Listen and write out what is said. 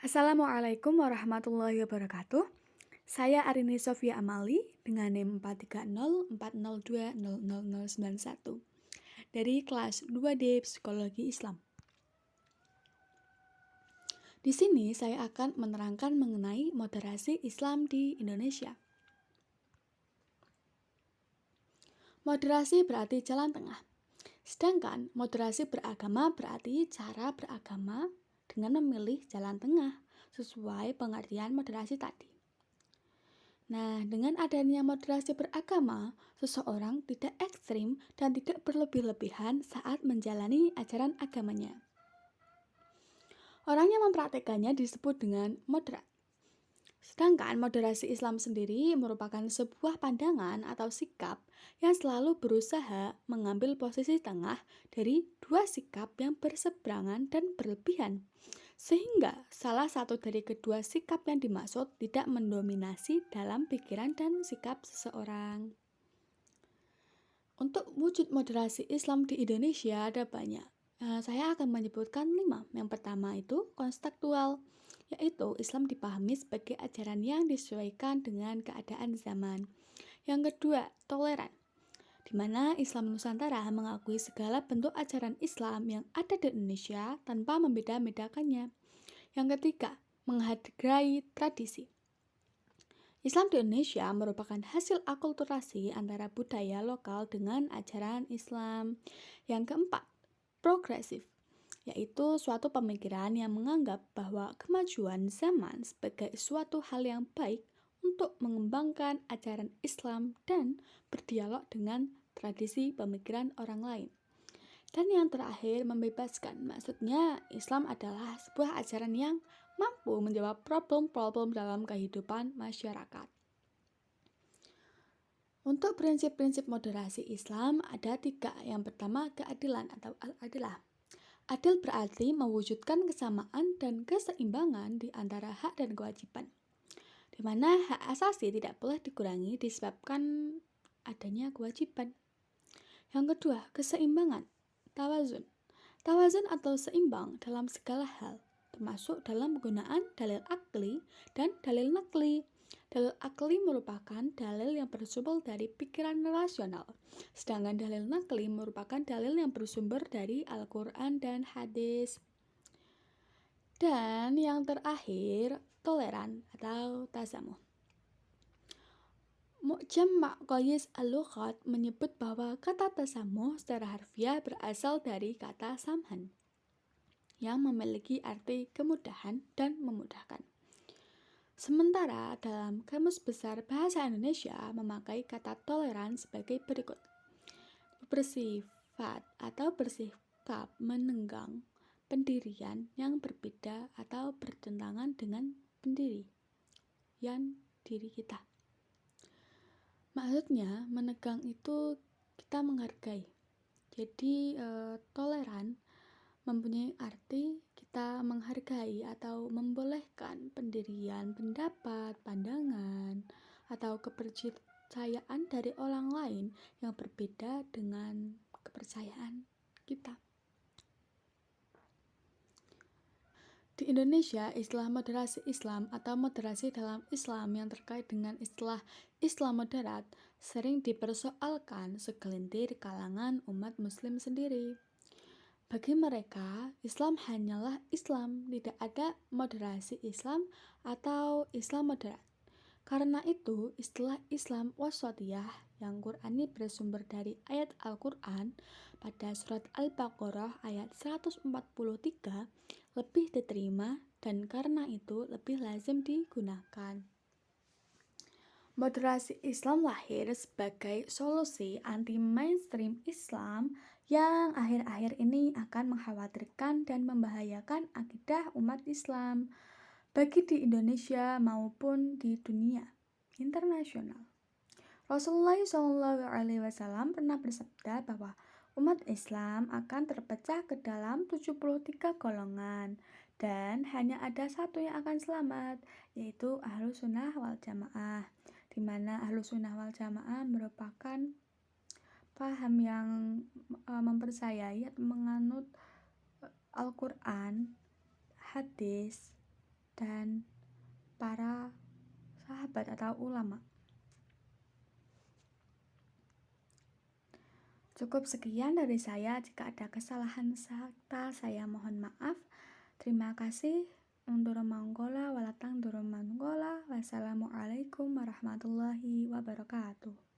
Assalamualaikum warahmatullahi wabarakatuh. Saya Arini Sofia Amali dengan NIM 43040200091 dari kelas 2D Psikologi Islam. Di sini saya akan menerangkan mengenai moderasi Islam di Indonesia. Moderasi berarti jalan tengah. Sedangkan moderasi beragama berarti cara beragama dengan memilih jalan tengah sesuai pengertian moderasi tadi. Nah, dengan adanya moderasi beragama, seseorang tidak ekstrim dan tidak berlebih-lebihan saat menjalani ajaran agamanya. Orang yang mempraktekannya disebut dengan moderat. Sedangkan moderasi Islam sendiri merupakan sebuah pandangan atau sikap yang selalu berusaha mengambil posisi tengah dari dua sikap yang berseberangan dan berlebihan, sehingga salah satu dari kedua sikap yang dimaksud tidak mendominasi dalam pikiran dan sikap seseorang. Untuk wujud moderasi Islam di Indonesia ada banyak. Saya akan menyebutkan 5. Yang pertama itu kontekstual, yaitu Islam dipahami sebagai ajaran yang disesuaikan dengan keadaan zaman. Yang kedua, toleran, di mana Islam Nusantara mengakui segala bentuk ajaran Islam yang ada di Indonesia tanpa membeda-bedakannya. Yang ketiga, menghargai tradisi. Islam di Indonesia merupakan hasil akulturasi antara budaya lokal dengan ajaran Islam. Yang keempat, progresif, yaitu suatu pemikiran yang menganggap bahwa kemajuan zaman sebagai suatu hal yang baik untuk mengembangkan ajaran Islam dan berdialog dengan tradisi pemikiran orang lain. Dan yang terakhir, membebaskan. Maksudnya, Islam adalah sebuah ajaran yang mampu menjawab problem-problem dalam kehidupan masyarakat. Untuk prinsip-prinsip moderasi Islam ada 3. Yang pertama, keadilan atau al-adilah. Adil berarti mewujudkan kesamaan dan keseimbangan di antara hak dan kewajiban, di mana hak asasi tidak boleh dikurangi disebabkan adanya kewajiban. Yang kedua, keseimbangan, tawazun. Tawazun atau seimbang dalam segala hal, termasuk dalam penggunaan dalil akli dan dalil nakli. Dalil akli merupakan dalil yang bersumber dari pikiran rasional, sedangkan dalil nakli merupakan dalil yang bersumber dari Al-Quran dan hadis. Dan yang terakhir, toleran atau tasamuh. Mu'jam Maqayis Al-Lughat menyebut bahwa kata tasamuh secara harfiah berasal dari kata samhan, yang memiliki arti kemudahan dan memudahkan. Sementara dalam Kamus Besar Bahasa Indonesia memakai kata toleran sebagai berikut. Bersifat atau bersikap menenggang pendirian yang berbeda atau bertentangan dengan pendirian diri kita. Maksudnya, menegang itu kita menghargai. Jadi, toleran mempunyai arti kita menghargai atau membolehkan pendirian, pendapat, pandangan, atau kepercayaan dari orang lain yang berbeda dengan kepercayaan kita. Di Indonesia, istilah moderasi Islam atau moderasi dalam Islam yang terkait dengan istilah Islam moderat sering dipersoalkan segelintir kalangan umat muslim sendiri. Bagi mereka, Islam hanyalah Islam, tidak ada moderasi Islam atau Islam moderat. Karena itu, istilah Islam wasatiyah yang Qur'ani bersumber dari ayat Al-Quran pada surat Al-Baqarah ayat 143 lebih diterima dan karena itu lebih lazim digunakan. Moderasi Islam lahir sebagai solusi anti-mainstream Islam yang akhir-akhir ini akan mengkhawatirkan dan membahayakan akidah umat Islam bagi di Indonesia maupun di dunia internasional. Rasulullah SAW pernah bersabda bahwa umat Islam akan terpecah ke dalam 73 golongan dan hanya ada satu yang akan selamat, yaitu Ahlus Sunnah wal Jamaah, di mana Ahlus Sunnah wal Jamaah merupakan paham yang mempercayai atau menganut Al-Quran, hadis, dan para sahabat atau ulama. Cukup sekian dari saya. Jika ada kesalahan kata, saya mohon maaf. Terima kasih. Wassalamualaikum warahmatullahi wabarakatuh.